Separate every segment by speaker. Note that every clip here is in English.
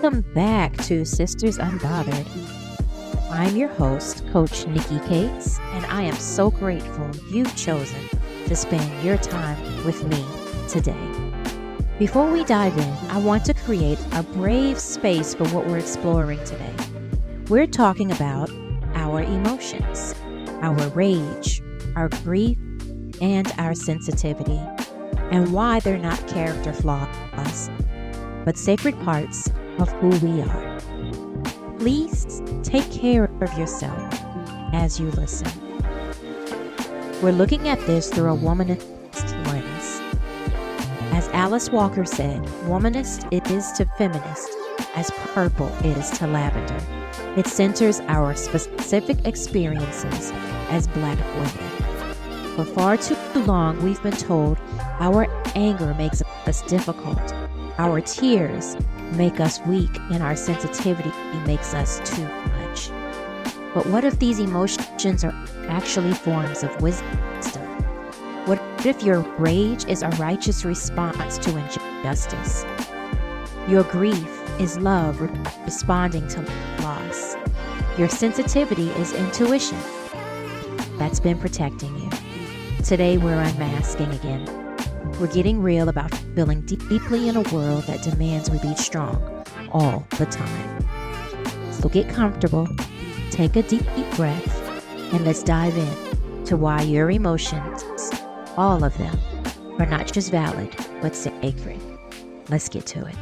Speaker 1: Welcome back to Sisters Unbothered. I'm your host, Coach Nikki Cates, and I am so grateful you've chosen to spend your time with me today. Before we dive in, I want to create a brave space for what we're exploring today. We're talking about our emotions, our rage, our grief, and our sensitivity, and why they're not character flaws, but sacred parts of who we are. Please take care of yourself as you listen. We're looking at this through a womanist lens. As Alice Walker said, womanist is to feminist as purple is to lavender. It centers our specific experiences as Black women. For far too long, we've been told our anger makes us difficult, our tears make us weak, and our sensitivity makes us too much. But what if these emotions are actually forms of wisdom? What if your rage is a righteous response to injustice? Your grief is love responding to loss. Your sensitivity is intuition that's been protecting you. Today we're unmasking again. We're getting real about feeling deeply in a world that demands we be strong all the time. So get comfortable, take a deep breath, and let's dive in to why your emotions, all of them, are not just valid, but sacred. Let's get to it.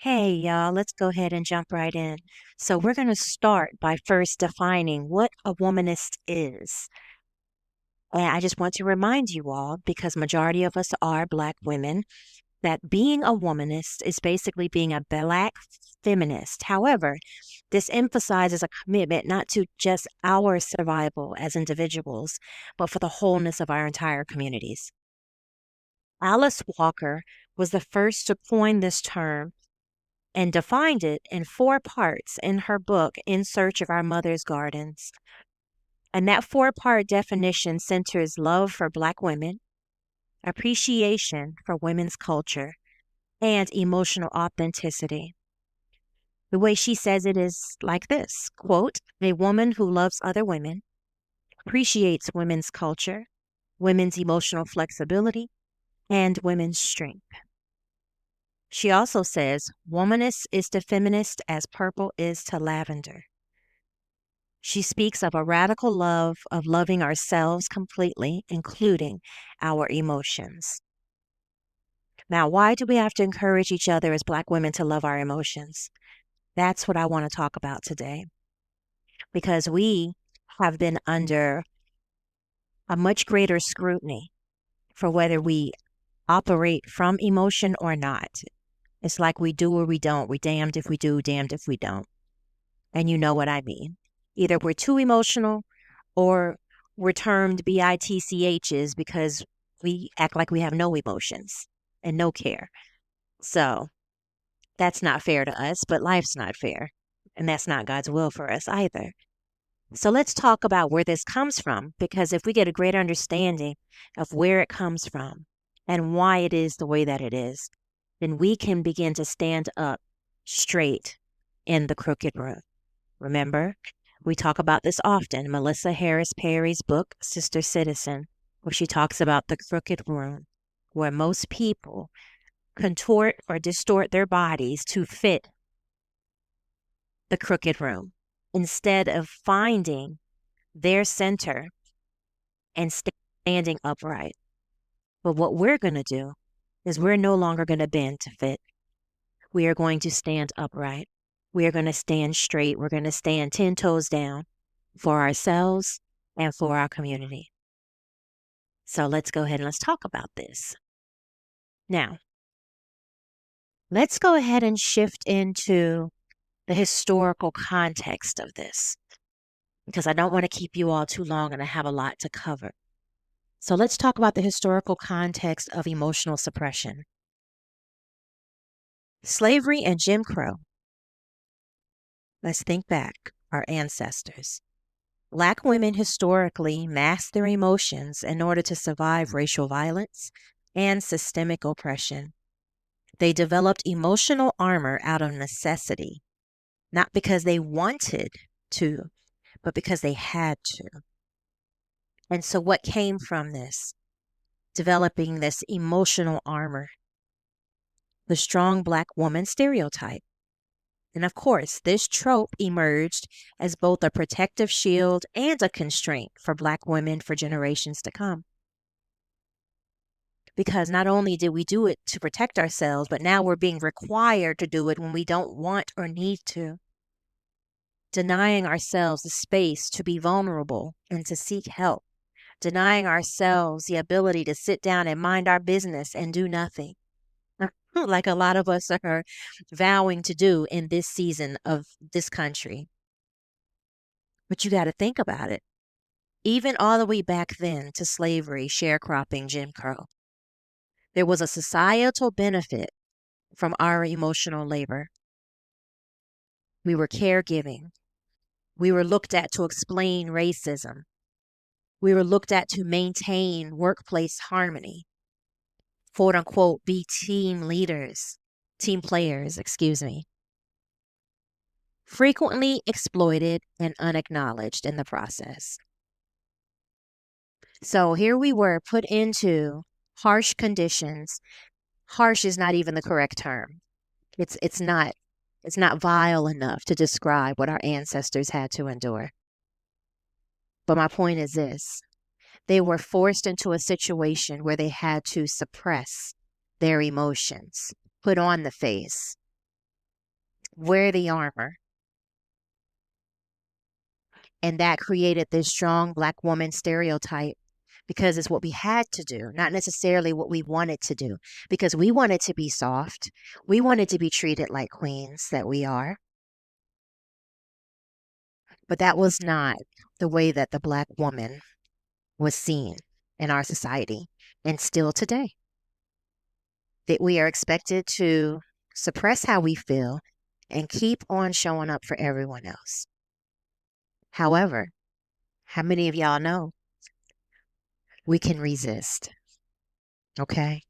Speaker 1: Hey, y'all, let's go ahead and jump right in. So we're going to start by first defining what a womanist is. And I just want to remind you all, because majority of us are Black women, that being a womanist is basically being a Black feminist. However, this emphasizes a commitment not to just our survival as individuals, but for the wholeness of our entire communities. Alice Walker was the first to coin this term and defined it in 4 parts in her book, In Search of Our Mother's Gardens. And that 4-part definition centers love for Black women, appreciation for women's culture, and emotional authenticity. The way she says it is like this, quote, a woman who loves other women, appreciates women's culture, women's emotional flexibility, and women's strength. She also says, womanist is to feminist as purple is to lavender. She speaks of a radical love of loving ourselves completely, including our emotions. Now, why do we have to encourage each other as Black women to love our emotions? That's what I want to talk about today. Because we have been under a much greater scrutiny for whether we operate from emotion or not. It's like we do or we don't. We're damned if we do, damned if we don't. And you know what I mean. Either we're too emotional or we're termed BITCHs because we act like we have no emotions and no care. So that's not fair to us, but life's not fair. And that's not God's will for us either. So let's talk about where this comes from, because if we get a greater understanding of where it comes from and why it is the way that it is, then we can begin to stand up straight in the crooked room. Remember, we talk about this often. Melissa Harris Perry's book, Sister Citizen, where she talks about the crooked room, where most people contort or distort their bodies to fit the crooked room instead of finding their center and standing upright. But what we're going to do is we're no longer going to bend to fit. We are going to stand upright. We are going to stand straight. We're going to stand 10 toes down for ourselves and for our community. So let's go ahead and let's talk about this. Now, let's go ahead and shift into the historical context of this, because I don't want to keep you all too long and I have a lot to cover. So let's talk about the historical context of emotional suppression. Slavery and Jim Crow. Let's think back, our ancestors. Black women historically masked their emotions in order to survive racial violence, and systemic oppression. They developed emotional armor out of necessity, not because they wanted to, but because they had to. And so, what came from this? Developing this emotional armor, the strong Black woman stereotype. And of course, this trope emerged as both a protective shield and a constraint for Black women for generations to come. Because not only did we do it to protect ourselves, but now we're being required to do it when we don't want or need to. Denying ourselves the space to be vulnerable and to seek help. Denying ourselves the ability to sit down and mind our business and do nothing. Like a lot of us are vowing to do in this season of this country. But you got to think about it. Even all the way back then to slavery, sharecropping, Jim Crow, there was a societal benefit from our emotional labor. We were caregiving. We were looked at to explain racism. We were looked at to maintain workplace harmony. Quote unquote, be team leaders, team players, excuse me. Frequently exploited and unacknowledged in the process. So here we were put into harsh conditions. Harsh is not even the correct term. It's not vile enough to describe what our ancestors had to endure. But my point is this. They were forced into a situation where they had to suppress their emotions, put on the face, wear the armor. And that created this strong Black woman stereotype because it's what we had to do, not necessarily what we wanted to do, because we wanted to be soft. We wanted to be treated like queens that we are. But that was not the way that the Black woman was seen in our society, and still today. That we are expected to suppress how we feel and keep on showing up for everyone else. However, how many of y'all know we can resist? Okay?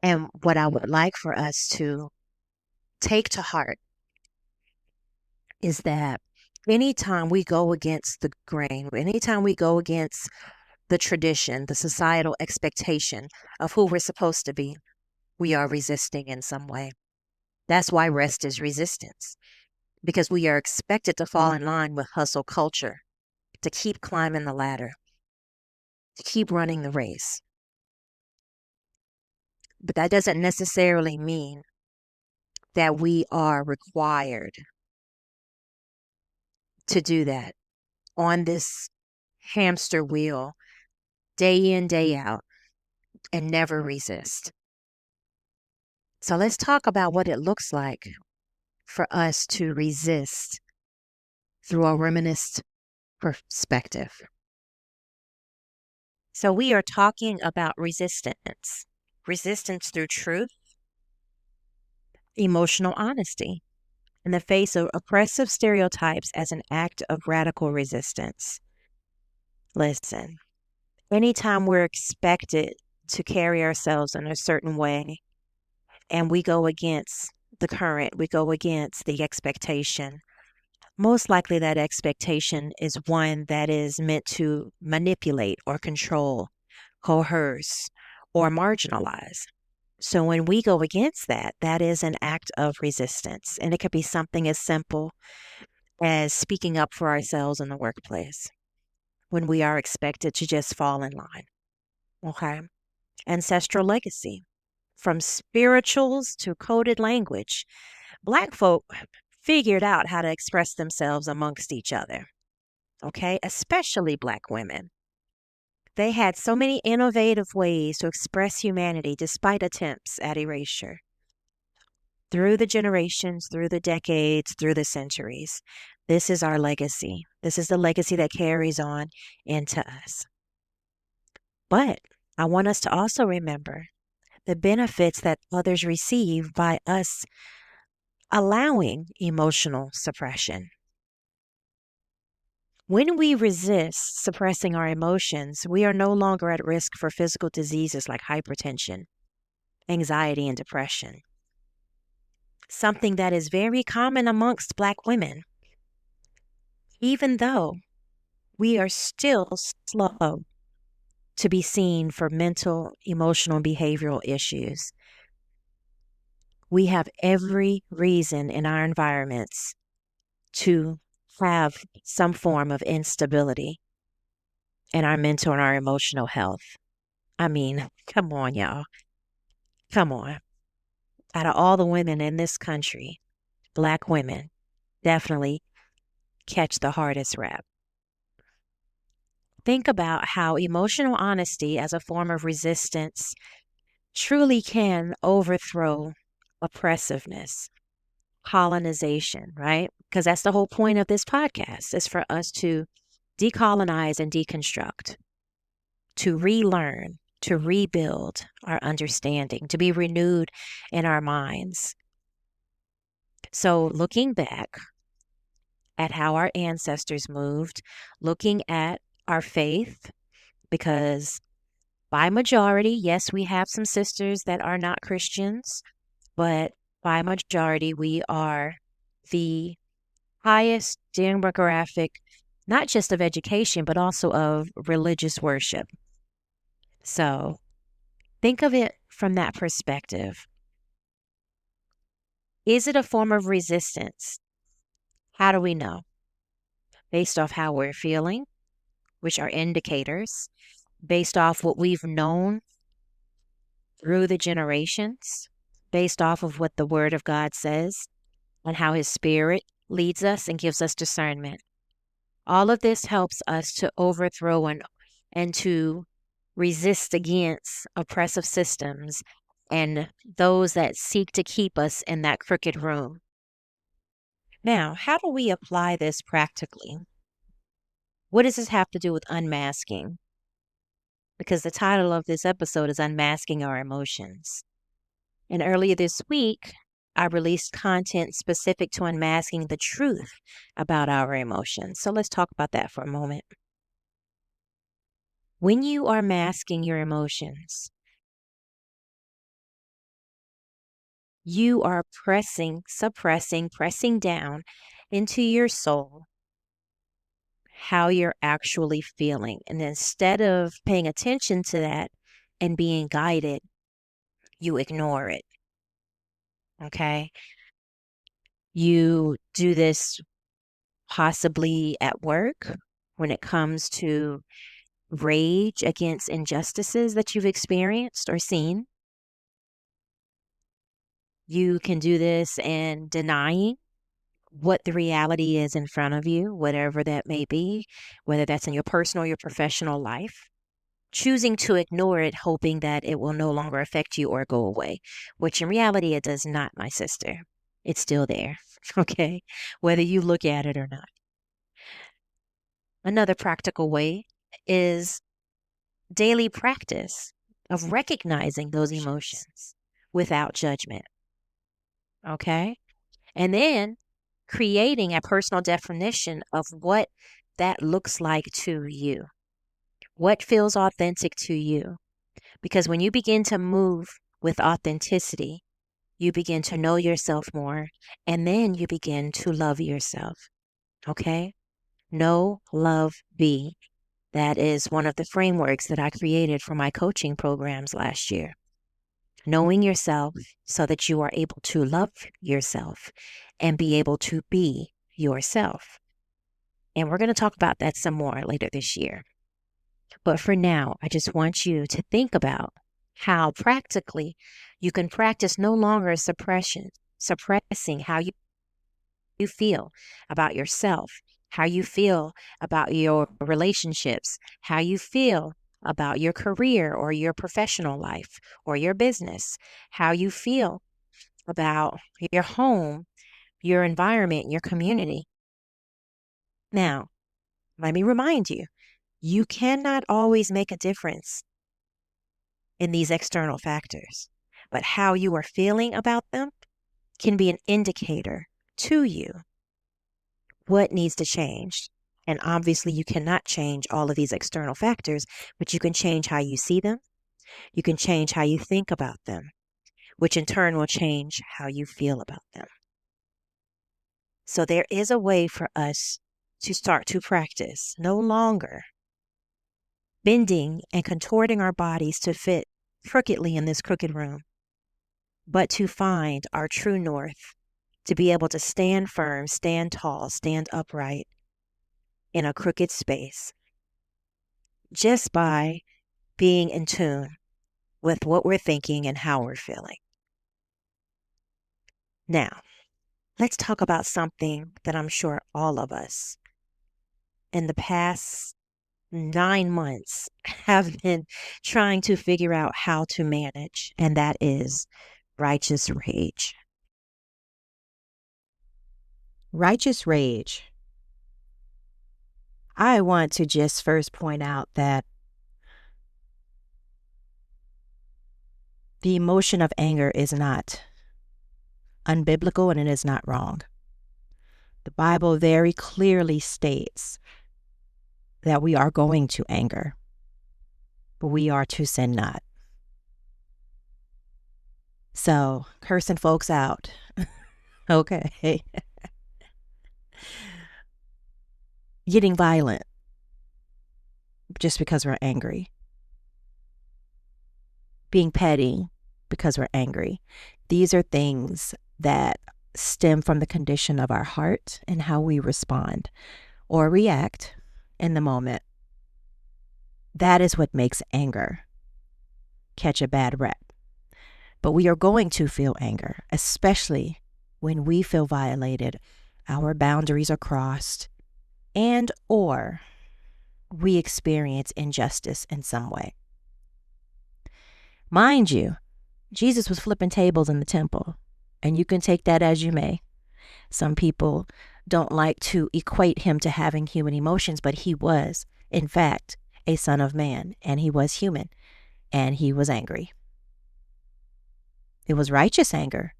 Speaker 1: And what I would like for us to take to heart is that anytime we go against the grain, anytime we go against the tradition, the societal expectation of who we're supposed to be, we are resisting in some way. That's why rest is resistance, because we are expected to fall in line with hustle culture, to keep climbing the ladder, to keep running the race. But that doesn't necessarily mean that we are required to do that on this hamster wheel, day in, day out, and never resist. So let's talk about what it looks like for us to resist through a womanist perspective. So we are talking about resistance. Resistance through truth, emotional honesty, in the face of oppressive stereotypes as an act of radical resistance. Listen, anytime we're expected to carry ourselves in a certain way and we go against the current, we go against the expectation, most likely that expectation is one that is meant to manipulate or control, coerce, or marginalize. So when we go against that, that is an act of resistance. And it could be something as simple as speaking up for ourselves in the workplace when we are expected to just fall in line. Okay? Ancestral legacy. From spirituals to coded language, Black folk figured out how to express themselves amongst each other. Okay? Especially Black women. They had so many innovative ways to express humanity despite attempts at erasure. Through the generations, through the decades, through the centuries, this is our legacy. This is the legacy that carries on into us. But I want us to also remember the benefits that others receive by us allowing emotional suppression. When we resist suppressing our emotions, we are no longer at risk for physical diseases like hypertension, anxiety, and depression, something that is very common amongst Black women, even though we are still slow to be seen for mental, emotional, and behavioral issues. We have every reason in our environments to have some form of instability in our mental and our emotional health. I mean, come on, y'all. Come on. Out of all the women in this country, Black women definitely catch the hardest rap. Think about how emotional honesty as a form of resistance truly can overthrow oppressiveness, colonization, right? Because that's the whole point of this podcast, is for us to decolonize and deconstruct, to relearn, to rebuild our understanding, to be renewed in our minds. So, looking back at how our ancestors moved, looking at our faith, because by majority, yes, we have some sisters that are not Christians, but by majority, we are the highest demographic, not just of education, but also of religious worship. So think of it from that perspective. Is it a form of resistance? How do we know? Based off how we're feeling, which are indicators, based off what we've known through the generations, based off of what the Word of God says, and how His Spirit leads us and gives us discernment. All of this helps us to overthrow and to resist against oppressive systems and those that seek to keep us in that crooked room. Now, how do we apply this practically? What does this have to do with unmasking? Because the title of this episode is Unmasking Our Emotions. And earlier this week, I released content specific to unmasking the truth about our emotions. So let's talk about that for a moment. When you are masking your emotions, you are suppressing, pressing down into your soul how you're actually feeling. And instead of paying attention to that and being guided, you ignore it. Okay? You do this possibly at work when it comes to rage against injustices that you've experienced or seen. You can do this in denying what the reality is in front of you, whatever that may be, whether that's in your personal or your professional life. Choosing to ignore it, hoping that it will no longer affect you or go away, which in reality it does not, my sister. It's still there, okay? Whether you look at it or not. Another practical way is daily practice of recognizing those emotions without judgment, okay? And then creating a personal definition of what that looks like to you, what feels authentic to you. Because when you begin to move with authenticity, you begin to know yourself more, and then you begin to love yourself. Okay? Know, love, be. That is one of the frameworks that I created for my coaching programs last year. Knowing yourself so that you are able to love yourself and be able to be yourself. And we're going to talk about that some more later this year. But for now, I just want you to think about how practically you can practice no longer suppressing how you feel about yourself, how you feel about your relationships, how you feel about your career or your professional life or your business, how you feel about your home, your environment, your community. Now, let me remind you, you cannot always make a difference in these external factors, but how you are feeling about them can be an indicator to you what needs to change And obviously, you cannot change all of these external factors, but you can change how you see them. You can change how you think about them, which in turn will change how you feel about them. So there is a way for us to start to practice no longer bending and contorting our bodies to fit crookedly in this crooked room, but to find our true north, to be able to stand firm, stand tall, stand upright in a crooked space, just by being in tune with what we're thinking and how we're feeling. Now, let's talk about something that I'm sure all of us in the past 9 months have been trying to figure out how to manage, and that is righteous rage.
Speaker 2: Righteous rage. I want to just first point out that the emotion of anger is not unbiblical and it is not wrong. The Bible very clearly states that we are going to anger, but we are to sin not. So, cursing folks out. Okay. Getting violent just because we're angry. Being petty because we're angry. These are things that stem from the condition of our heart and how we respond or react in the moment. That is what makes anger catch a bad rep. But we are going to feel anger, especially when we feel violated, our boundaries are crossed, and or we experience injustice in some way. Mind you, Jesus was flipping tables in the temple, and you can take that as you may. Some people don't like to equate him to having human emotions, but he was, in fact, a son of man, and he was human, and he was angry. It was righteous anger.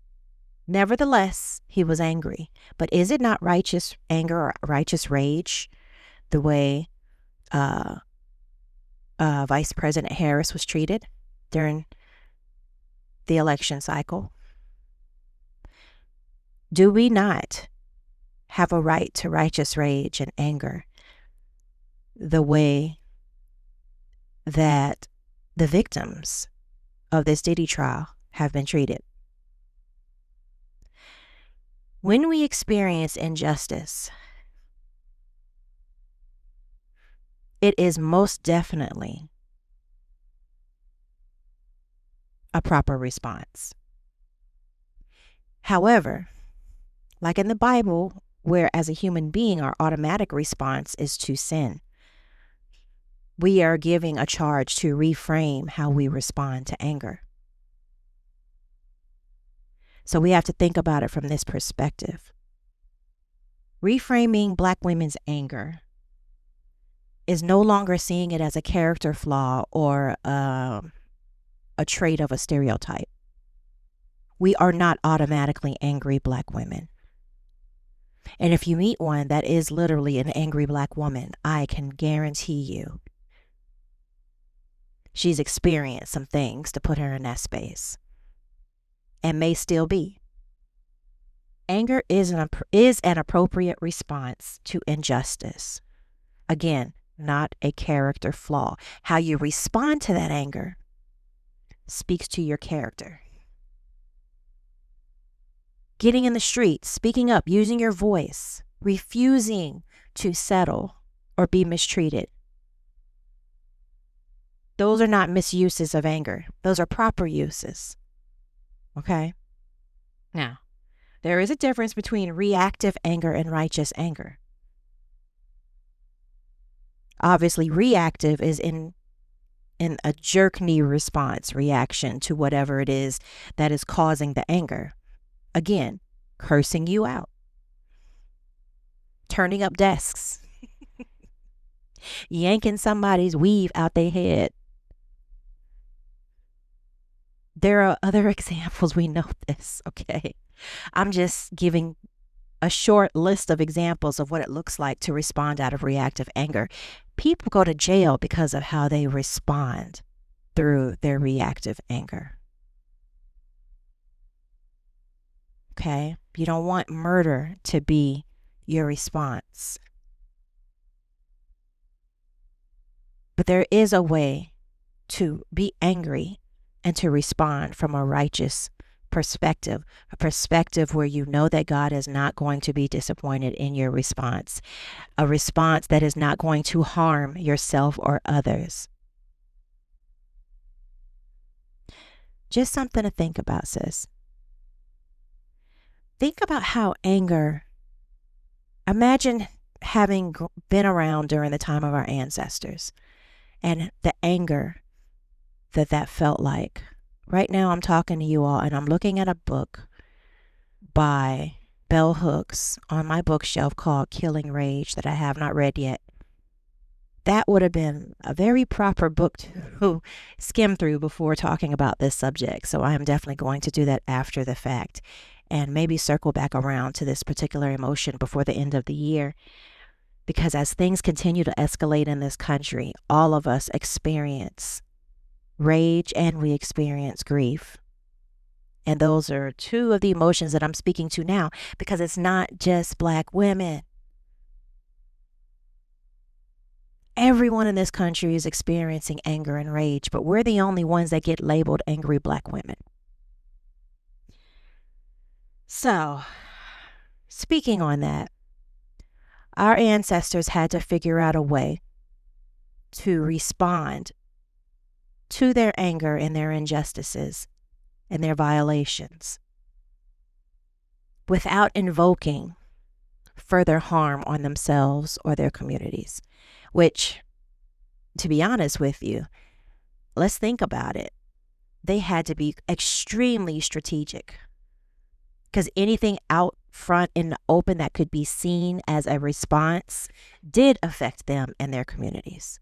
Speaker 2: Nevertheless, he was angry. But is it not righteous anger or righteous rage the way Vice President Harris was treated during the election cycle? Do we not have a right to righteous rage and anger the way that the victims of this Diddy trial have been treated? When we experience injustice, it is most definitely a proper response. However, like in the Bible, where as a human being our automatic response is to sin, we are giving a charge to reframe how we respond to anger. So we have to think about it from this perspective. Reframing Black women's anger is no longer seeing it as a character flaw or a trait of a stereotype. We are not automatically angry Black women. And if you meet one that is literally an angry Black woman, I can guarantee you she's experienced some things to put her in that space and may still be. Anger is an appropriate response to injustice. Again, not a character flaw. How you respond to that anger speaks to your character. Getting in the street, speaking up, using your voice, refusing to settle or be mistreated. Those are not misuses of anger. Those are proper uses. Okay? Now, there is a difference between reactive anger and righteous anger. Obviously, reactive is in a jerk-knee response, reaction to whatever it is that is causing the anger. Again, cursing you out, turning up desks, yanking somebody's weave out their head. There are other examples. We know this, okay? I'm just giving a short list of examples of what it looks like to respond out of reactive anger. People go to jail because of how they respond through their reactive anger. Okay? You don't want murder to be your response. But there is a way to be angry and to respond from a righteous perspective, a perspective where you know that God is not going to be disappointed in your response, a response that is not going to harm yourself or others. Just something to think about, sis. Think about how anger, imagine having been around during the time of our ancestors and the anger that felt like. Right now, I'm talking to you all, and I'm looking at a book by Bell Hooks on my bookshelf called Killing Rage that I have not read yet. That would have been a very proper book to skim through before talking about this subject. So I am definitely going to do that after the fact and maybe circle back around to this particular emotion before the end of the year. Because as things continue to escalate in this country, all of us experience rage and we experience grief. And those are two of the emotions that I'm speaking to now, because it's not just Black women. Everyone in this country is experiencing anger and rage, but we're the only ones that get labeled angry Black women. So, speaking on that, our ancestors had to figure out a way to respond to their anger and their injustices and their violations without invoking further harm on themselves or their communities. Which, to be honest with you, let's think about it. They had to be extremely strategic, because anything out front in the open that could be seen as a response did affect them and their communities.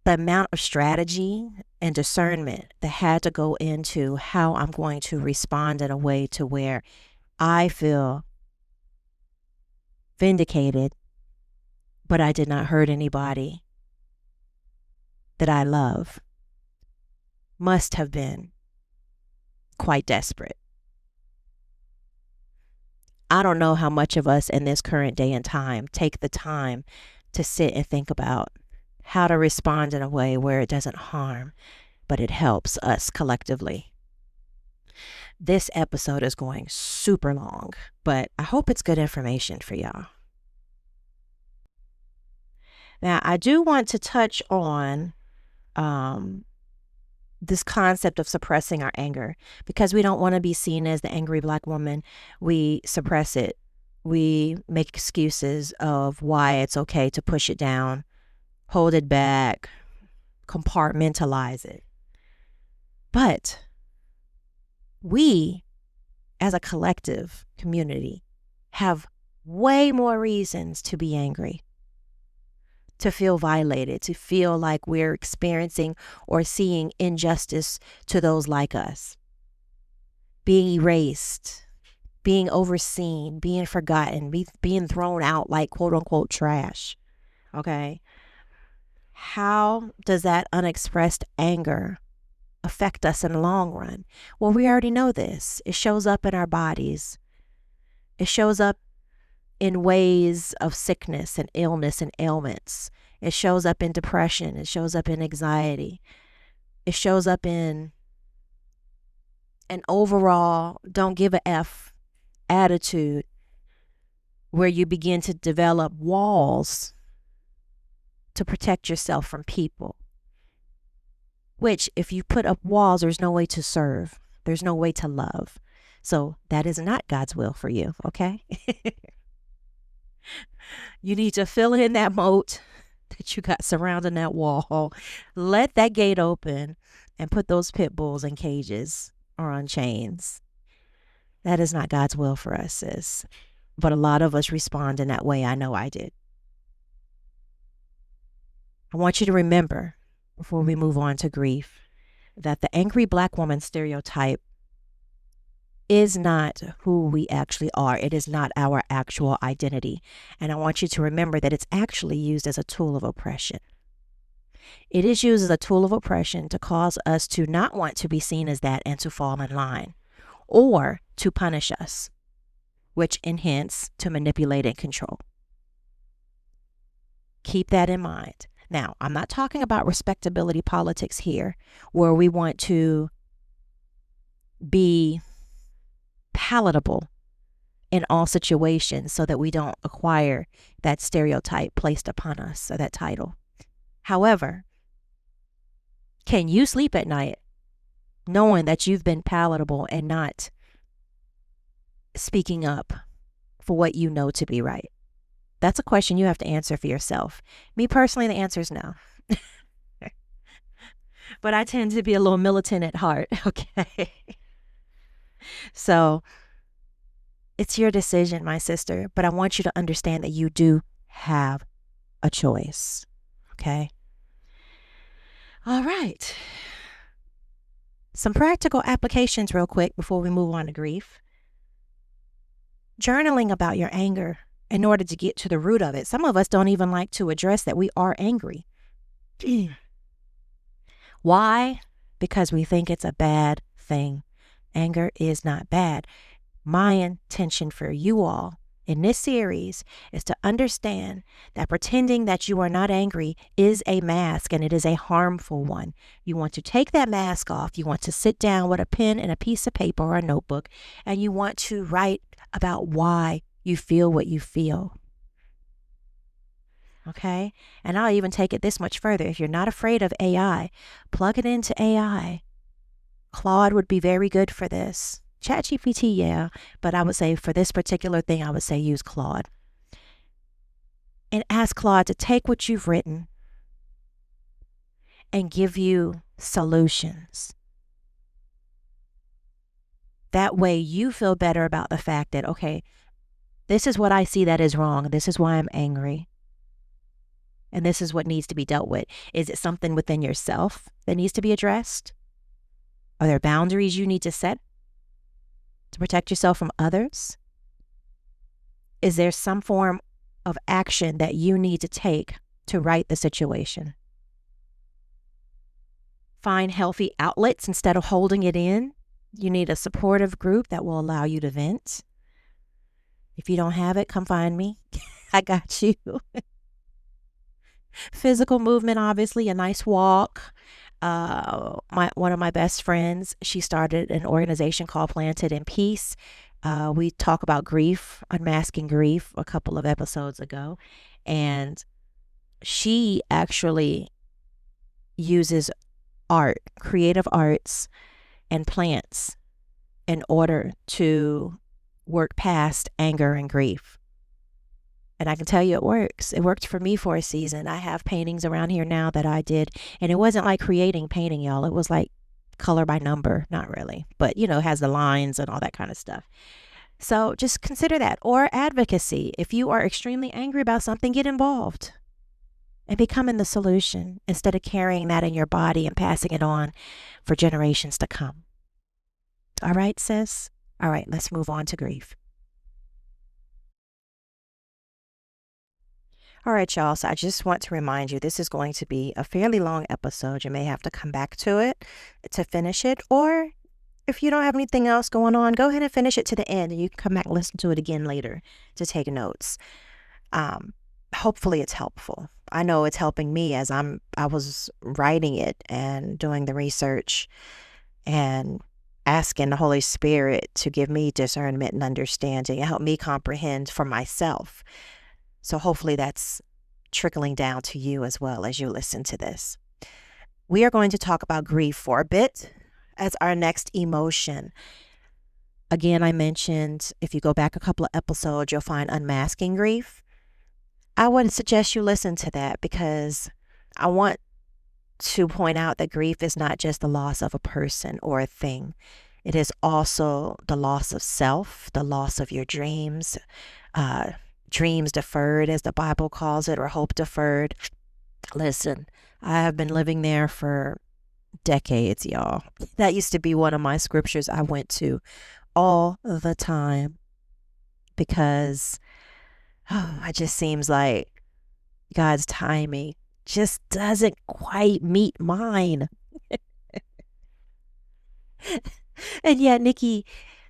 Speaker 2: The amount of strategy and discernment that had to go into how I'm going to respond in a way to where I feel vindicated, but I did not hurt anybody that I love, must have been quite desperate. I don't know how much of us in this current day and time take the time to sit and think about how to respond in a way where it doesn't harm, but it helps us collectively. This episode is going super long, but I hope it's good information for y'all. Now, I do want to touch on this concept of suppressing our anger, because we don't want to be seen as the angry Black woman. We suppress it. We make excuses of why it's okay to push it down, hold it back, compartmentalize it. But we, as a collective community, have way more reasons to be angry, to feel violated, to feel like we're experiencing or seeing injustice to those like us, being erased, being overseen, being forgotten, being thrown out like quote unquote trash. Okay? How does that unexpressed anger affect us in the long run? Well, we already know this. It shows up in our bodies. It shows up in ways of sickness and illness and ailments. It shows up in depression. It shows up in anxiety. It shows up in an overall don't give a F attitude, where you begin to develop walls to protect yourself from people. Which, if you put up walls, there's no way to serve. There's no way to love. So that is not God's will for you, okay? You need to fill in that moat that you got surrounding that wall. Let that gate open and put those pit bulls in cages or on chains. That is not God's will for us, sis. But a lot of us respond in that way. I know I did. I want you to remember, before we move on to grief, that the angry Black woman stereotype is not who we actually are. It is not our actual identity. And I want you to remember that it's actually used as a tool of oppression. It is used as a tool of oppression to cause us to not want to be seen as that and to fall in line, or to punish us, which hence to manipulate and control. Keep that in mind. Now, I'm not talking about respectability politics here, where we want to be palatable in all situations so that we don't acquire that stereotype placed upon us, or that title. However, can you sleep at night knowing that you've been palatable and not speaking up for what you know to be right? That's a question you have to answer for yourself. Me personally, the answer is no. But I tend to be a little militant at heart, okay? So it's your decision, my sister, but I want you to understand that you do have a choice, okay? All right. Some practical applications real quick before we move on to grief. Journaling about your anger in order to get to the root of it. Some of us don't even like to address that we are angry. Why? Because we think it's a bad thing. Anger is not bad. My intention for you all in this series is to understand that pretending that you are not angry is a mask, and it is a harmful one. You want to take that mask off. You want to sit down with a pen and a piece of paper or a notebook, and you want to write about why you feel what you feel. Okay? And I'll even take it this much further. If you're not afraid of AI, plug it into AI. Claude would be very good for this. ChatGPT, yeah, but I would say for this particular thing, I would say use Claude. And ask Claude to take what you've written and give you solutions. That way you feel better about the fact that, okay, this is what I see that is wrong. This is why I'm angry. And this is what needs to be dealt with. Is it something within yourself that needs to be addressed? Are there boundaries you need to set to protect yourself from others? Is there some form of action that you need to take to right the situation? Find healthy outlets instead of holding it in. You need a supportive group that will allow you to vent. If you don't have it, come find me. I got you. Physical movement, obviously, a nice walk. One of my best friends, she started an organization called Planted in Peace. We talk about grief, unmasking grief, a couple of episodes ago, and she actually uses art, creative arts, and plants in order to work past anger and grief. And I can tell you it works. It worked for me for a season. I have paintings around here now that I did. And it wasn't like creating painting, y'all. It was like color by number. Not really. But, it has the lines and all that kind of stuff. So just consider that. Or advocacy. If you are extremely angry about something, get involved and becoming the solution instead of carrying that in your body and passing it on for generations to come. All right, sis? All right, let's move on to grief. All right, y'all. So I just want to remind you, this is going to be a fairly long episode. You may have to come back to it to finish it. Or if you don't have anything else going on, go ahead and finish it to the end, and you can come back and listen to it again later to take notes. Hopefully it's helpful. I know it's helping me as I was writing it and doing the research and asking the Holy Spirit to give me discernment and understanding and help me comprehend for myself. So hopefully that's trickling down to you as well as you listen to this. We are going to talk about grief for a bit as our next emotion. Again, I mentioned if you go back a couple of episodes, you'll find unmasking grief. I would suggest you listen to that because I want to point out that grief is not just the loss of a person or a thing. It is also the loss of self, the loss of your dreams, dreams deferred, as the Bible calls it, or hope deferred. Listen, I have been living there for decades, y'all. That used to be one of my scriptures I went to all the time because it just seems like God's timing just doesn't quite meet mine. And yet, Nikki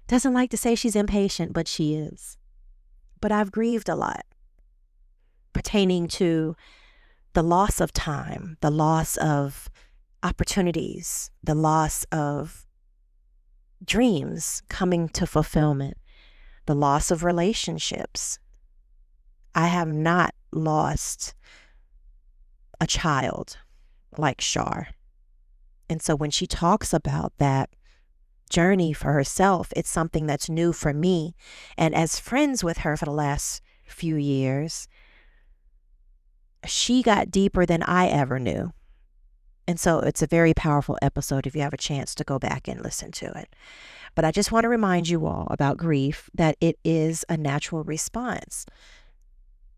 Speaker 2: doesn't like to say she's impatient, but she is. But I've grieved a lot pertaining to the loss of time, the loss of opportunities, the loss of dreams coming to fulfillment, the loss of relationships. I have not lost a child like Shar. And so when she talks about that journey for herself, it's something that's new for me. And as friends with her for the last few years, she got deeper than I ever knew. And so it's a very powerful episode if you have a chance to go back and listen to it. But I just want to remind you all about grief, that it is a natural response.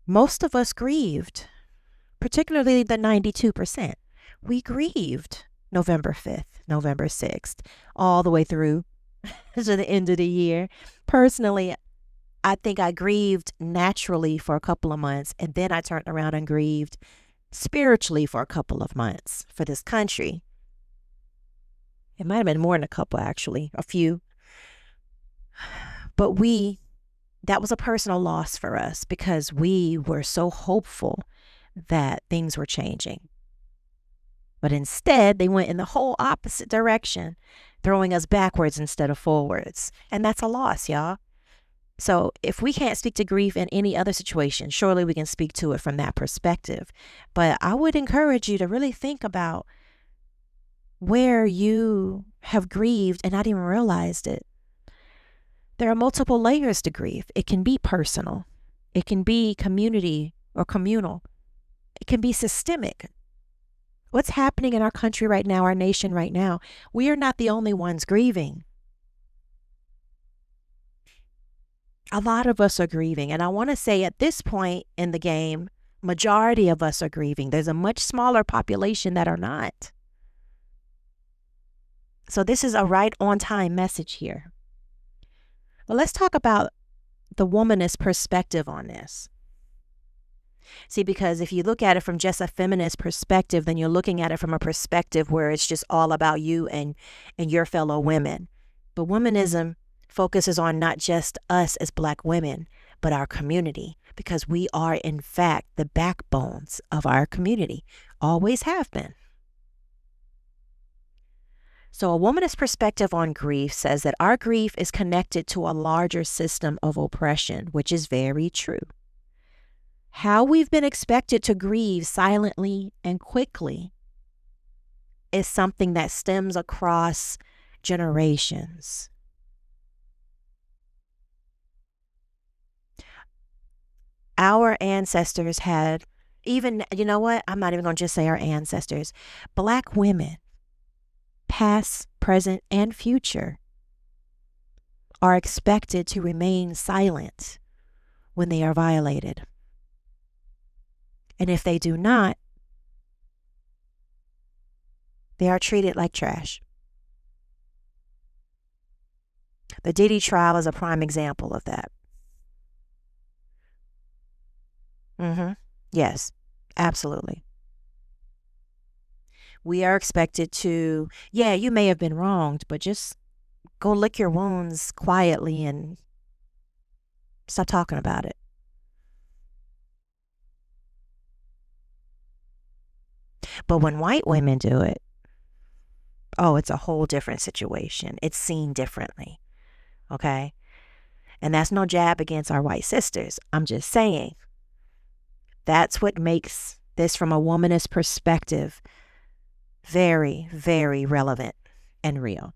Speaker 2: Most of us grieved, particularly the 92%. We grieved November 5th, November 6th, all the way through to the end of the year. Personally, I think I grieved naturally for a couple of months, and then I turned around and grieved spiritually for a couple of months for this country. It might have been more than a couple, actually, a few. But that was a personal loss for us because we were so hopeful that things were changing. But instead, they went in the whole opposite direction, throwing us backwards instead of forwards. And that's a loss, y'all. So if we can't speak to grief in any other situation, surely we can speak to it from that perspective. But I would encourage you to really think about where you have grieved and not even realized it. There are multiple layers to grief. It can be personal. It can be community or communal. It can be systemic. What's happening in our country right now, our nation right now, we are not the only ones grieving. A lot of us are grieving. And I want to say at this point in the game, majority of us are grieving. There's a much smaller population that are not. So this is a right on time message here. Well, let's talk about the womanist perspective on this. See, because if you look at it from just a feminist perspective, then you're looking at it from a perspective where it's just all about you and your fellow women. But womanism focuses on not just us as Black women, but our community, because we are, in fact, the backbones of our community, always have been. So a womanist perspective on grief says that our grief is connected to a larger system of oppression, which is very true. How we've been expected to grieve silently and quickly is something that stems across generations. Our ancestors had, even, you know what? I'm not even going to just say our ancestors. Black women, past, present, and future, are expected to remain silent when they are violated. And if they do not, they are treated like trash. The Diddy trial is a prime example of that. Yes, absolutely. We are expected to, yeah, you may have been wronged, but just go lick your wounds quietly and stop talking about it. But when white women do it, oh, it's a whole different situation. It's seen differently. Okay? And that's no jab against our white sisters. I'm just saying that's what makes this, from a womanist perspective, very, very relevant and real.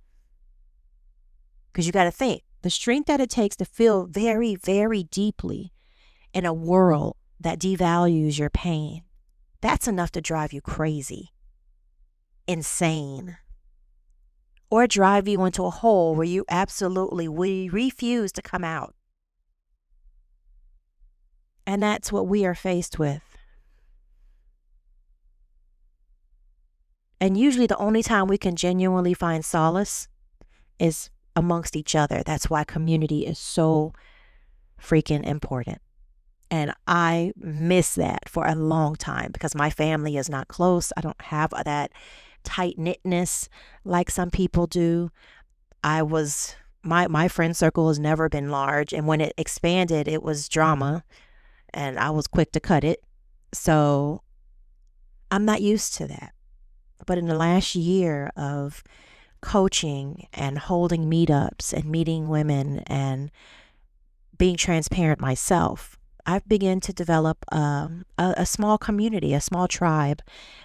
Speaker 2: Because you got to think, the strength that it takes to feel very, very deeply in a world that devalues your pain, that's enough to drive you crazy, insane, or drive you into a hole where you absolutely refuse to come out. And that's what we are faced with. And usually the only time we can genuinely find solace is amongst each other. That's why community is so freaking important. And I miss that for a long time because my family is not close. I don't have that tight knitness like some people do. My friend circle has never been large, and when it expanded, it was drama, and I was quick to cut it. So I'm not used to that. But in the last year of coaching and holding meetups and meeting women and being transparent myself, I've begun to develop a small community, a small tribe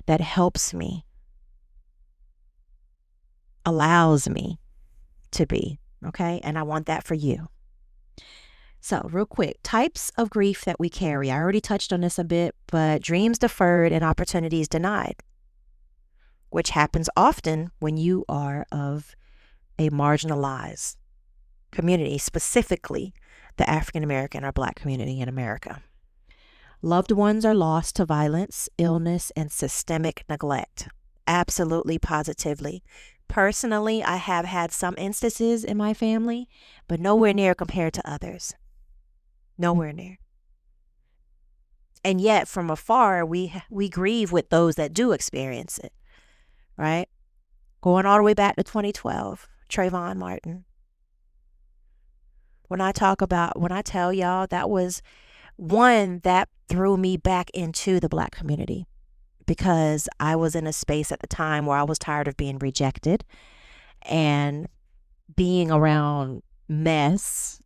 Speaker 2: that helps me, allows me to be, okay? And I want that for you. So, real quick, types of grief that we carry. I already touched on this a bit, but dreams deferred and opportunities denied, which happens often when you are of a marginalized community, specifically the African American or Black community in America. Loved ones are lost to violence, illness, and systemic neglect. Absolutely, positively. Personally, I have had some instances in my family, but nowhere near compared to others. Nowhere near. And yet, from afar, we grieve with those that do experience it, right? Going all the way back to 2012, Trayvon Martin. When I tell y'all, that was one that threw me back into the Black community because I was in a space at the time where I was tired of being rejected and being around mess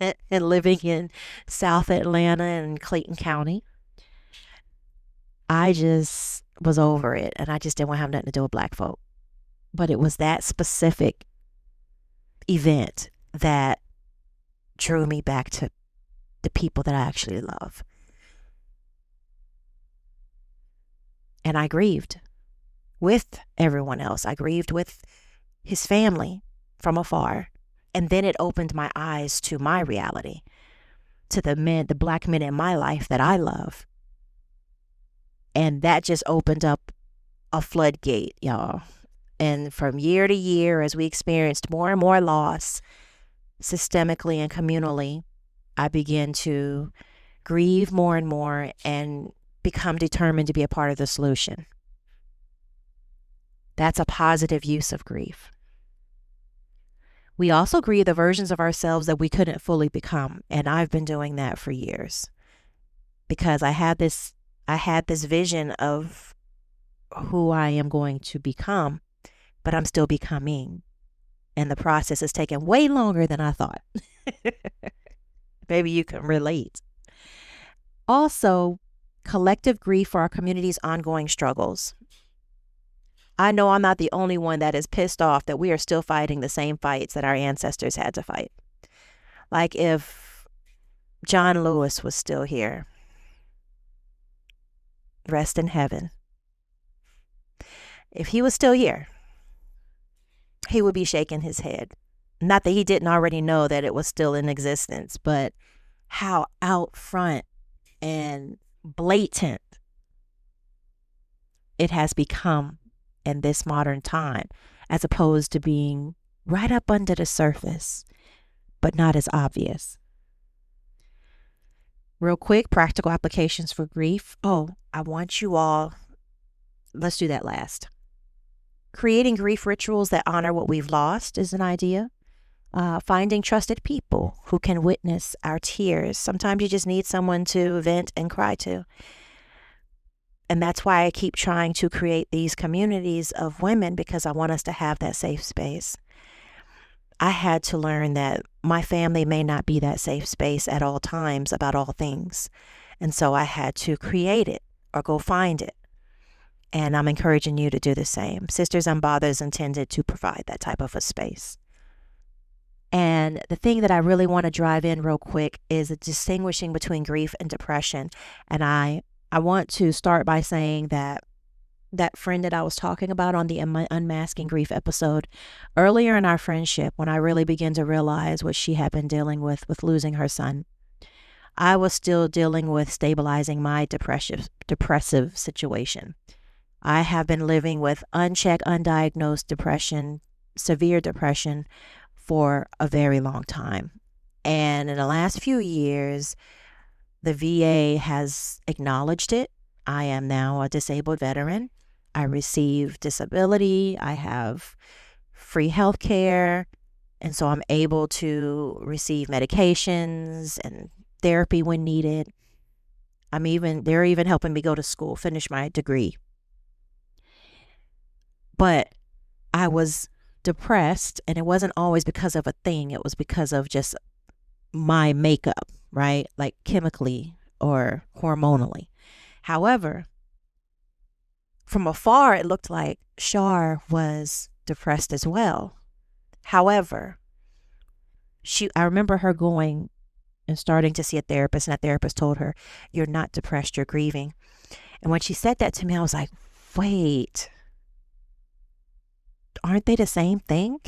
Speaker 2: and living in South Atlanta and Clayton County. I just was over it, and I just didn't want to have nothing to do with Black folk. But it was that specific event that drew me back to the people that I actually love. And I grieved with everyone else. I grieved with his family from afar. And then it opened my eyes to my reality, to the Black men in my life that I love. And that just opened up a floodgate, y'all. And from year to year, as we experienced more and more loss, systemically and communally, I began to grieve more and more and become determined to be a part of the solution. That's a positive use of grief. We also grieve the versions of ourselves that we couldn't fully become. And I've been doing that for years because I had this vision of who I am going to become, but I'm still becoming. And the process has taken way longer than I thought. Maybe you can relate. Also, collective grief for our community's ongoing struggles. I know I'm not the only one that is pissed off that we are still fighting the same fights that our ancestors had to fight. Like if John Lewis was still here, rest in heaven. If he was still here, he would be shaking his head. Not that he didn't already know that it was still in existence, but how out front and blatant it has become in this modern time, as opposed to being right up under the surface, but not as obvious. Real quick, practical applications for grief. Oh, I want you all, let's do that last. Creating grief rituals that honor what we've lost is an idea. Finding trusted people who can witness our tears. Sometimes you just need someone to vent and cry to. And that's why I keep trying to create these communities of women, because I want us to have that safe space. I had to learn that my family may not be that safe space at all times about all things. And so I had to create it or go find it. And I'm encouraging you to do the same. Sisters Unbothered is intended to provide that type of a space. And the thing that I really want to drive in real quick is distinguishing between grief and depression. And I want to start by saying that friend that I was talking about on the Unmasking Grief episode, earlier in our friendship, when I really began to realize what she had been dealing with losing her son, I was still dealing with stabilizing my depressive situation. I have been living with unchecked, undiagnosed depression, severe depression, for a very long time. And in the last few years, the VA has acknowledged it. I am now a disabled veteran. I receive disability. I have free health care. And so I'm able to receive medications and therapy when needed. They're even helping me go to school, finish my degree. But I was depressed, and it wasn't always because of a thing. It was because of just my makeup, right? Like chemically or hormonally. However, from afar, it looked like Shar was depressed as well. However, I remember her going and starting to see a therapist, and that therapist told her, "You're not depressed, you're grieving." And when she said that to me, I was like, wait, aren't they the same thing?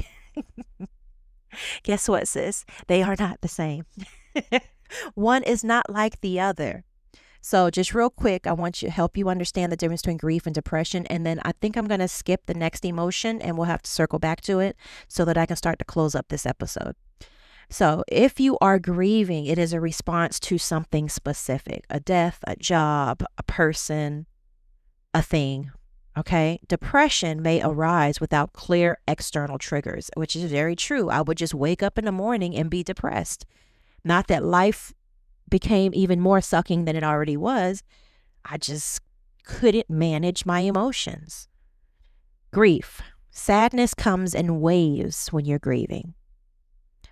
Speaker 2: Guess what, sis? They are not the same. One is not like the other. So just real quick, I want to help you understand the difference between grief and depression. And then I think I'm going to skip the next emotion and we'll have to circle back to it so that I can start to close up this episode. So if you are grieving, it is a response to something specific, a death, a job, a person, a thing. Okay. Depression may arise without clear external triggers, which is very true. I would just wake up in the morning and be depressed. Not that life became even more sucking than it already was. I just couldn't manage my emotions. Grief. Sadness comes in waves when you're grieving,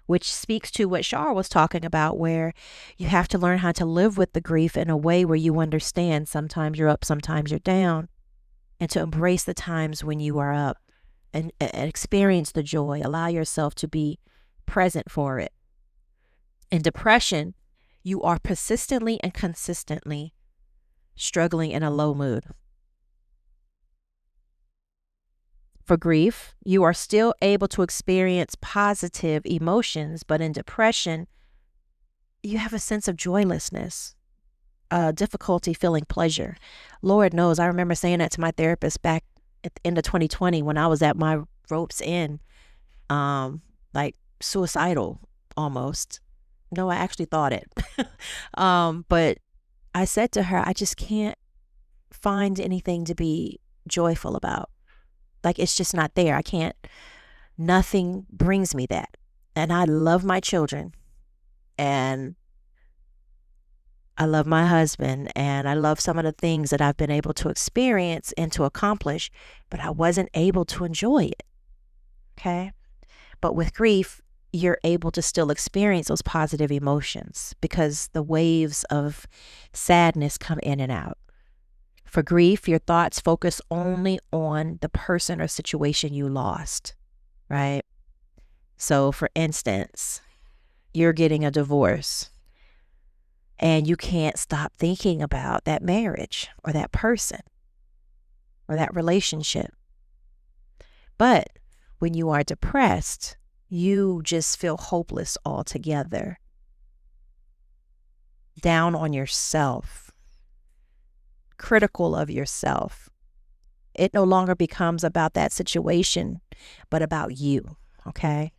Speaker 2: which speaks to what Shar was talking about, where you have to learn how to live with the grief in a way where you understand sometimes you're up, sometimes you're down, and to embrace the times when you are up and experience the joy. Allow yourself to be present for it. In depression, you are persistently and consistently struggling in a low mood. For grief, you are still able to experience positive emotions, but in depression, you have a sense of joylessness, difficulty feeling pleasure. Lord knows, I remember saying that to my therapist back at the end of 2020 when I was at my rope's end, like suicidal almost. No, I actually thought it. But I said to her, I just can't find anything to be joyful about. Like, it's just not there. Nothing brings me that. And I love my children, and I love my husband, and I love some of the things that I've been able to experience and to accomplish, but I wasn't able to enjoy it. Okay. But with grief, you're able to still experience those positive emotions because the waves of sadness come in and out. For grief, your thoughts focus only on the person or situation you lost, right? So for instance, you're getting a divorce and you can't stop thinking about that marriage or that person or that relationship. But when you are depressed, you just feel hopeless altogether, down on yourself, critical of yourself. It no longer becomes about that situation, but about you, okay?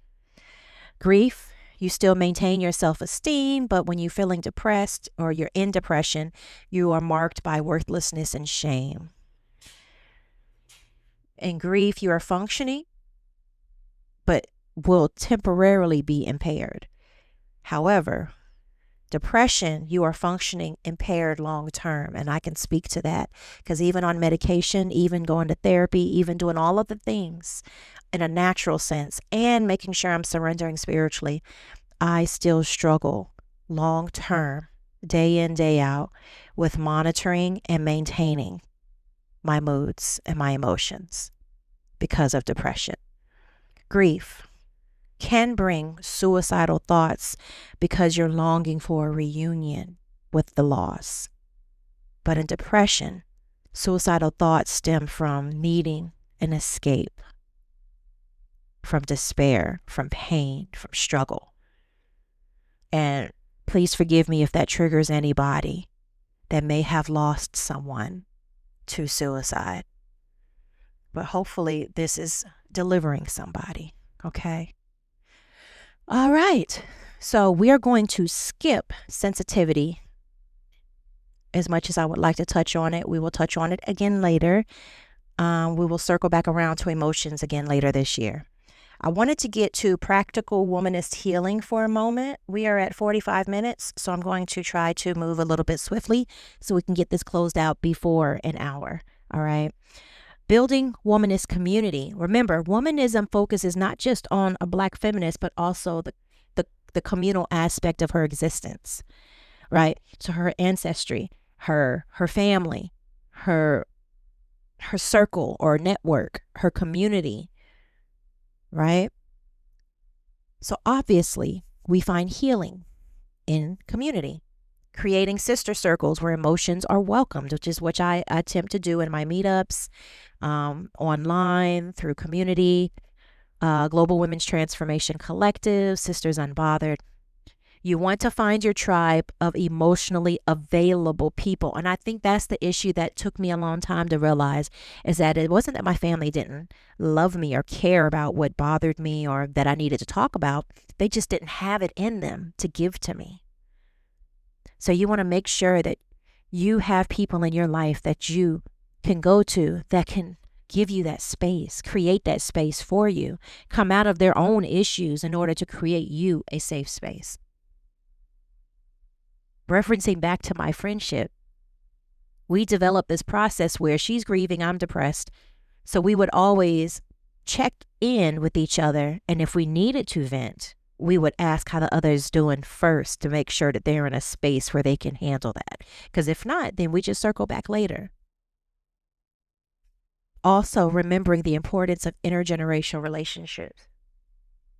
Speaker 2: Grief, you still maintain your self-esteem, but when you're feeling depressed or you're in depression, you are marked by worthlessness and shame. In grief, you are functioning, but will temporarily be impaired. However, depression, you are functioning impaired long term. And I can speak to that because even on medication, even going to therapy, even doing all of the things in a natural sense and making sure I'm surrendering spiritually, I still struggle long term, day in, day out, with monitoring and maintaining my moods and my emotions because of depression. Grief can bring suicidal thoughts because you're longing for a reunion with the loss. But in depression, suicidal thoughts stem from needing an escape, from despair, from pain, from struggle. And please forgive me if that triggers anybody that may have lost someone to suicide. But hopefully this is delivering somebody, okay? All right. So we are going to skip sensitivity. As much as I would like to touch on it, we will touch on it again later. We will circle back around to emotions again later this year. I wanted to get to practical womanist healing for a moment. We are at 45 minutes, so I'm going to try to move a little bit swiftly so we can get this closed out before an hour. All right. Building womanist community. Remember, womanism focuses not just on a Black feminist, but also the communal aspect of her existence, right? So her ancestry, her family, her circle or network, her community, right? So obviously, we find healing in community, creating sister circles where emotions are welcomed, which I attempt to do in my meetups, online, through community, Global Women's Transformation Collective, Sisters Unbothered. You want to find your tribe of emotionally available people. And I think that's the issue that took me a long time to realize, is that it wasn't that my family didn't love me or care about what bothered me or that I needed to talk about. They just didn't have it in them to give to me. So you want to make sure that you have people in your life that you can go to that can give you that space, create that space for you, come out of their own issues in order to create you a safe space. Referencing back to my friendship, we developed this process where she's grieving, I'm depressed. So we would always check in with each other. And if we needed to vent, we would ask how the other's doing first to make sure that they're in a space where they can handle that. Because if not, then we just circle back later. Also, remembering the importance of intergenerational relationships.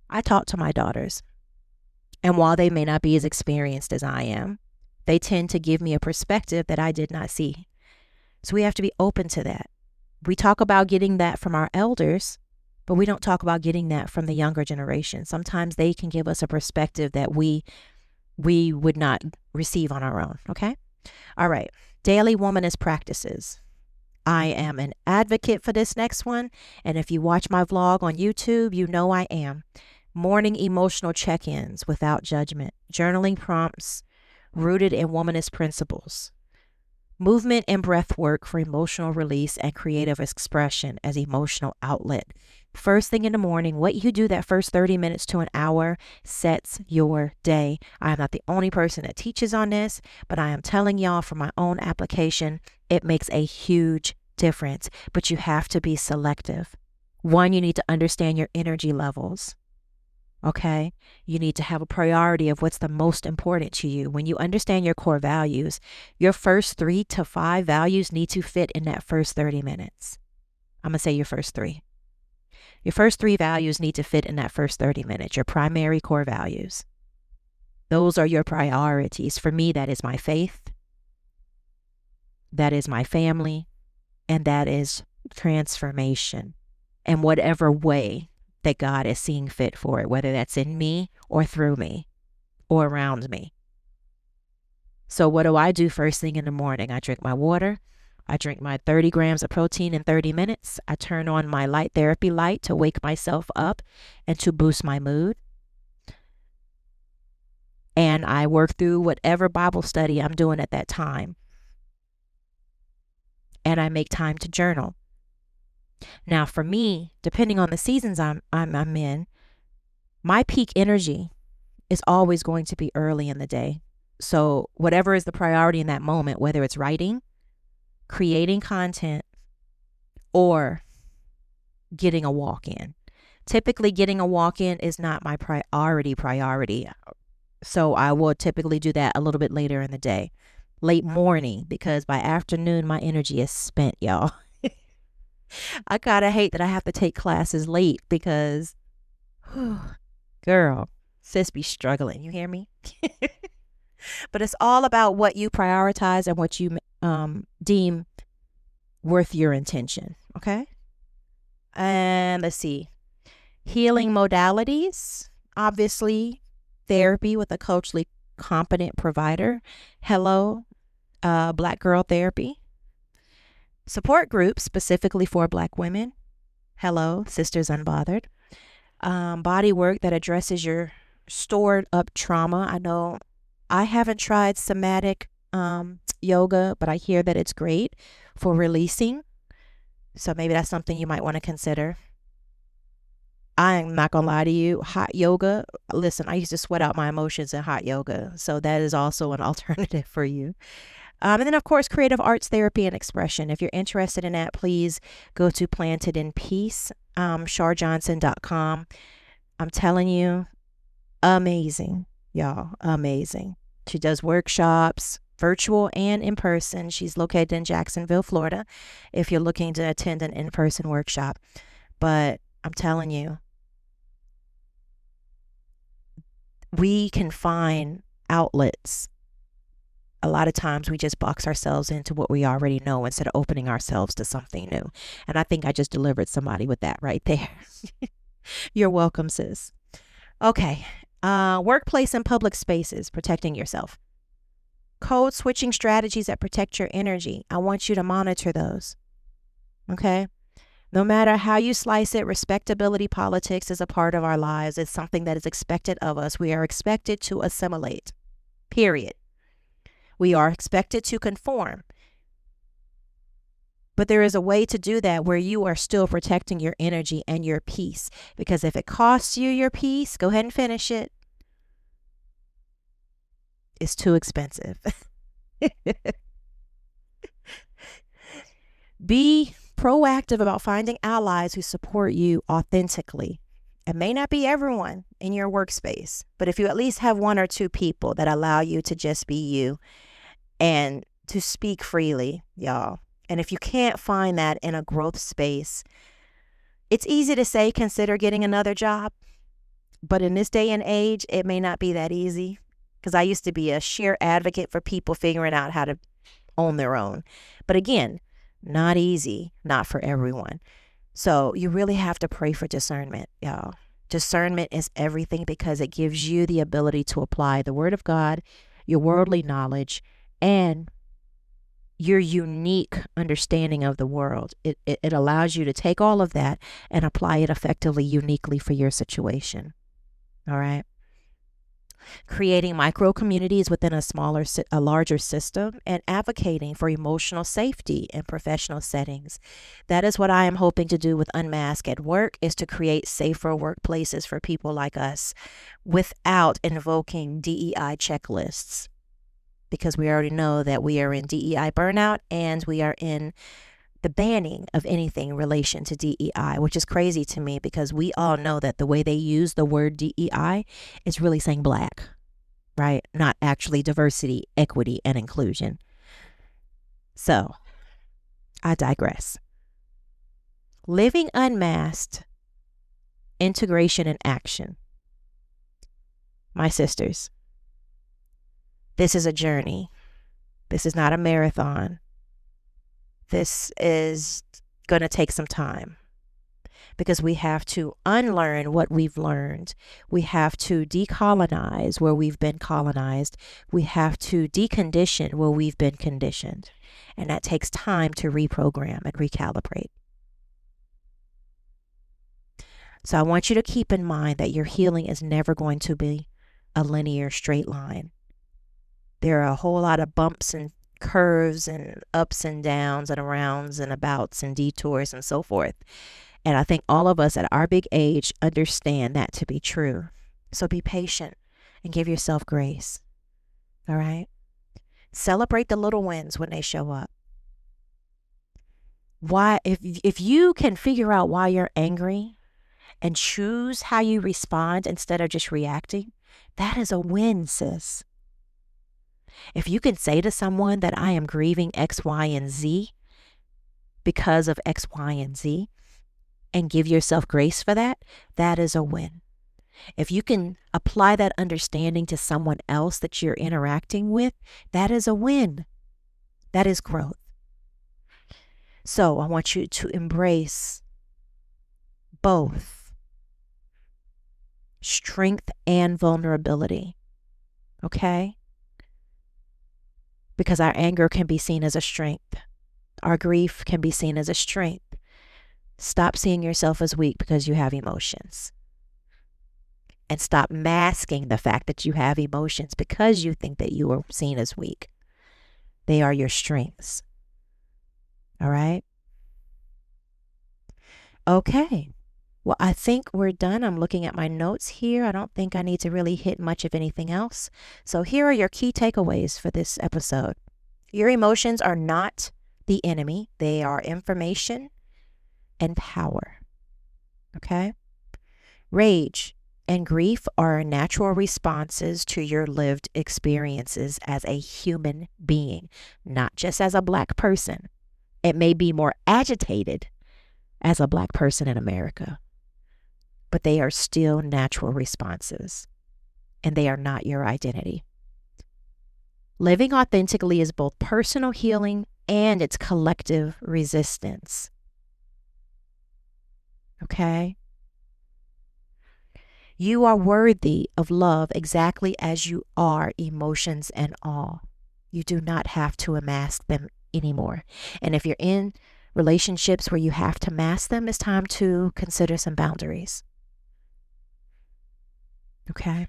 Speaker 2: I talk to my daughters, and while they may not be as experienced as I am, they tend to give me a perspective that I did not see. So we have to be open to that. We talk about getting that from our elders, but we don't talk about getting that from the younger generation. Sometimes they can give us a perspective that we would not receive on our own, okay? All right, daily womanist practices. I am an advocate for this next one, and if you watch my vlog on YouTube, you know I am. Morning emotional check-ins without judgment, journaling prompts rooted in womanist principles, movement and breath work for emotional release and creative expression as emotional outlet. First thing in the morning, what you do that first 30 minutes to an hour sets your day. I am not the only person that teaches on this, but I am telling y'all from my own application, it makes a huge difference, but you have to be selective. One, you need to understand your energy levels. Okay, you need to have a priority of what's the most important to you. When you understand your core values, your first 3 to 5 values need to fit in that first 30 minutes. I'm going to say your first 3. Your first 3 values need to fit in that first 30 minutes, your primary core values. Those are your priorities. For me, that is my faith, that is my family, and that is transformation in whatever way that God is seeing fit for it, whether that's in me or through me or around me. So what do I do first thing in the morning? I drink my water. I drink my 30 grams of protein in 30 minutes. I turn on my light therapy light to wake myself up and to boost my mood. And I work through whatever Bible study I'm doing at that time. And I make time to journal. Now, for me, depending on the seasons I'm in, my peak energy is always going to be early in the day. So whatever is the priority in that moment, whether it's writing, creating content, or getting a walk in. Typically, getting a walk in is not my priority. So I will typically do that a little bit later in the day. Late morning, because by afternoon, my energy is spent, y'all. I kind of hate that I have to take classes late because, girl, sis be struggling. You hear me? But it's all about what you prioritize and what you deem worth your intention. Okay. And let's see. Healing modalities. Obviously, therapy with a culturally competent provider. Hello, Black Girl Therapy. Support groups specifically for Black women. Hello, Sisters Unbothered. Body work that addresses your stored up trauma. I know I haven't tried somatic yoga, but I hear that it's great for releasing. So maybe that's something you might want to consider. I'm not gonna lie to you, hot yoga. Listen, I used to sweat out my emotions in hot yoga, so that is also an alternative for you. And then, of course, creative arts therapy and expression. If you're interested in that, please go to Planted in Peace, sharjohnson.com. I'm telling you, amazing, y'all, amazing. She does workshops, virtual and in person. She's located in Jacksonville, Florida, if you're looking to attend an in-person workshop. But I'm telling you, we can find outlets. A lot of times we just box ourselves into what we already know instead of opening ourselves to something new. And I think I just delivered somebody with that right there. You're welcome, sis. Okay. Workplace and public spaces, protecting yourself. Code switching strategies that protect your energy. I want you to monitor those. Okay. No matter how you slice it, respectability politics is a part of our lives. It's something that is expected of us. We are expected to assimilate, period. We are expected to conform. But there is a way to do that where you are still protecting your energy and your peace. Because if it costs you your peace, go ahead and finish it. It's too expensive. Be proactive about finding allies who support you authentically. It may not be everyone in your workspace, but if you at least have one or two people that allow you to just be you and to speak freely, y'all. And if you can't find that in a growth space, it's easy to say, consider getting another job. But in this day and age, it may not be that easy. Because I used to be a sheer advocate for people figuring out how to own their own. But again, not easy, not for everyone. So you really have to pray for discernment, y'all. Discernment is everything because it gives you the ability to apply the word of God, your worldly knowledge, and your unique understanding of the world. It allows you to take all of that and apply it effectively, uniquely for your situation. All right. Creating micro communities within a larger system, and advocating for emotional safety in professional settings. That is what I am hoping to do with Unmask at work, is to create safer workplaces for people like us without invoking DEI checklists. Because we already know that we are in DEI burnout and we are in the banning of anything in relation to DEI, which is crazy to me because we all know that the way they use the word DEI is really saying black, right? Not actually diversity, equity, and inclusion. So, I digress. Living unmasked, integration and action. My sisters, this is a journey. This is not a marathon. This is going to take some time because we have to unlearn what we've learned. We have to decolonize where we've been colonized. We have to decondition where we've been conditioned. And that takes time to reprogram and recalibrate. So I want you to keep in mind that your healing is never going to be a linear straight line. There are a whole lot of bumps and curves and ups and downs and arounds and abouts and detours and so forth. And I think all of us at our big age understand that to be true. So be patient and give yourself grace. All right? Celebrate the little wins when they show up. Why, if you can figure out why you're angry and choose how you respond instead of just reacting, that is a win, sis. If you can say to someone that I am grieving X, Y, and Z because of X, Y, and Z, and give yourself grace for that, that is a win. If you can apply that understanding to someone else that you're interacting with, that is a win. That is growth. So I want you to embrace both strength and vulnerability. Okay? Because our anger can be seen as a strength. Our grief can be seen as a strength. Stop seeing yourself as weak because you have emotions. and stop masking the fact that you have emotions because you think that you are seen as weak. They are your strengths. All right? Okay. Well, I think we're done. I'm looking at my notes here. I don't think I need to really hit much of anything else. So here are your key takeaways for this episode. Your emotions are not the enemy. They are information and power. Okay? Rage and grief are natural responses to your lived experiences as a human being, not just as a Black person. It may be more agitated as a Black person in America, but they are still natural responses, and they are not your identity. Living authentically is both personal healing and it's collective resistance. Okay? You are worthy of love exactly as you are, emotions and all. You do not have to unmask them anymore. And if you're in relationships where you have to mask them, it's time to consider some boundaries. Okay?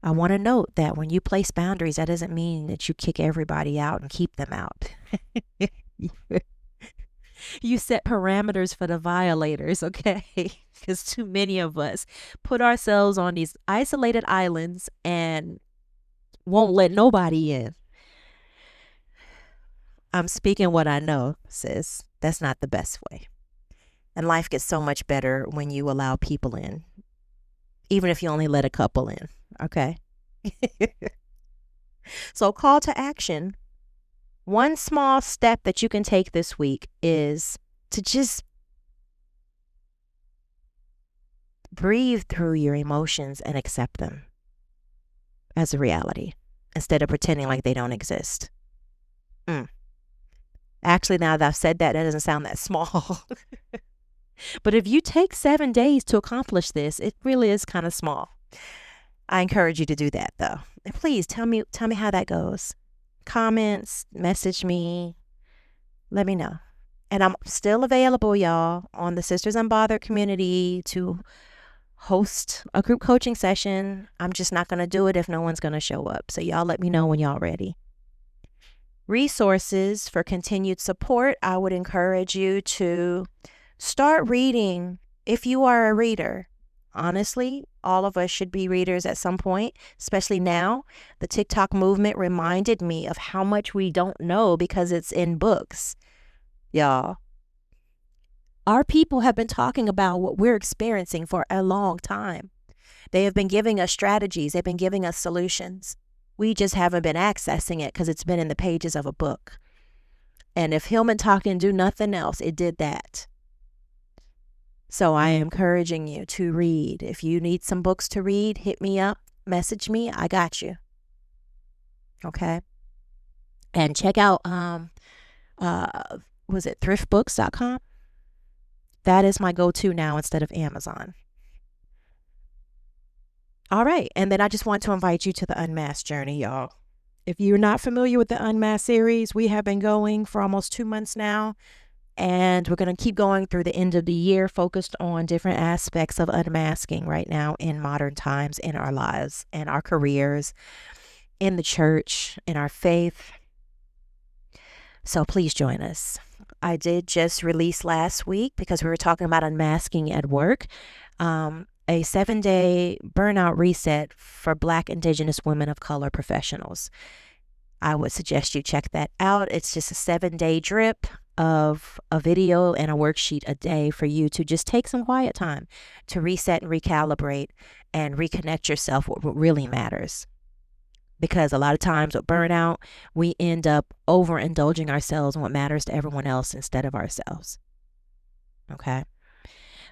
Speaker 2: I want to note that when you place boundaries, that doesn't mean that you kick everybody out and keep them out. You set parameters for the violators, okay? Because too many of us put ourselves on these isolated islands and won't let nobody in. I'm speaking what I know, sis. That's not the best way. And life gets so much better when you allow people in, even if you only let a couple in, okay? So call to action. One small step that you can take this week is to just breathe through your emotions and accept them as a reality instead of pretending like they don't exist. Actually, now that I've said that, that doesn't sound that small. But if you take 7 days to accomplish this, it really is kind of small. I encourage you to do that, though. And please tell me how that goes. Comments, message me, let me know. And I'm still available, y'all, on the Sisters Unbothered community to host a group coaching session. I'm just not going to do it if no one's going to show up. So y'all let me know when y'all ready. Resources for continued support. I would encourage you to start reading if you are a reader. Honestly, all of us should be readers at some point, especially now. The TikTok movement reminded me of how much we don't know because it's in books. Y'all, our people have been talking about what we're experiencing for a long time. They have been giving us strategies. They've been giving us solutions. We just haven't been accessing it because it's been in the pages of a book. And if Hillman Talk didn't do nothing else, it did that. So I am encouraging you to read. If you need some books to read, hit me up, message me. I got you. Okay. And check out, was it thriftbooks.com? That is my go-to now instead of Amazon. All right. And then I just want to invite you to the Unmasked journey, y'all. If you're not familiar with the Unmasked series, we have been going for almost 2 months now. And we're going to keep going through the end of the year, focused on different aspects of unmasking right now in modern times, in our lives, and our careers, in the church, in our faith. So please join us. I did just release last week, because we were talking about unmasking at work, a 7-day burnout reset for Black, Indigenous, women of color professionals. I would suggest you check that out. It's just a 7-day drip of a video and a worksheet a day for you to just take some quiet time to reset and recalibrate and reconnect yourself with what really matters. Because a lot of times with burnout, we end up overindulging ourselves in what matters to everyone else instead of ourselves. Okay.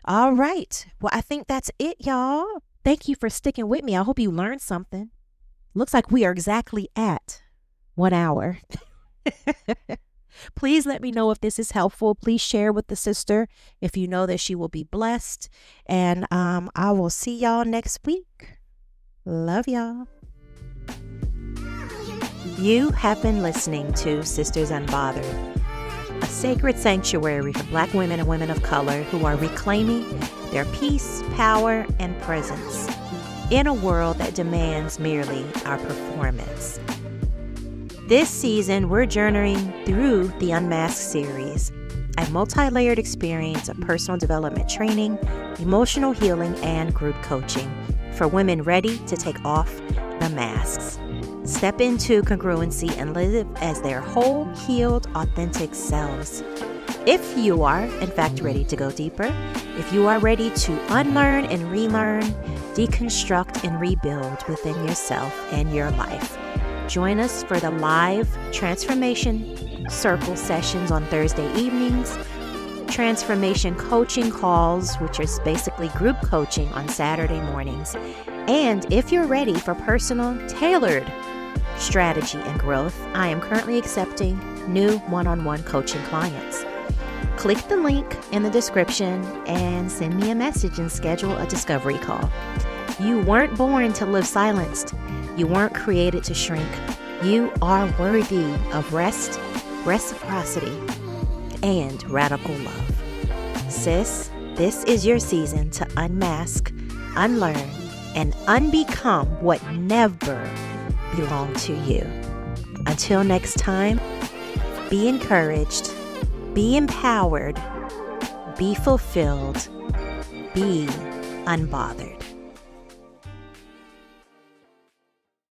Speaker 2: All right. Well, I think that's it, y'all. Thank you for sticking with me. I hope you learned something. Looks like we are exactly at 1 hour. Please let me know if this is helpful. Please share with the sister if you know that she will be blessed. And I will see y'all next week. Love y'all. You have been listening to Sisters Unbothered. a sacred sanctuary for Black women and women of color who are reclaiming their peace, power, and presence in a world that demands merely our performance. This season, we're journeying through the Unmasked series, a multi-layered experience of personal development training, emotional healing, and group coaching for women ready to take off the masks, step into congruency, and live as their whole, healed, authentic selves. If you are, in fact, ready to go deeper, if you are ready to unlearn and relearn, deconstruct and rebuild within yourself and your life, join us for the live transformation circle sessions on Thursday evenings, transformation coaching calls, which is basically group coaching on Saturday mornings. And if you're ready for personal, tailored strategy and growth, I am currently accepting new one-on-one coaching clients. Click the link in the description and send me a message and schedule a discovery call. You weren't born to live silenced. You weren't created to shrink. You are worthy of rest, reciprocity, and radical love. Sis, this is your season to unmask, unlearn, and unbecome what never belonged to you. Until next time, be encouraged, be empowered, be fulfilled, be unbothered.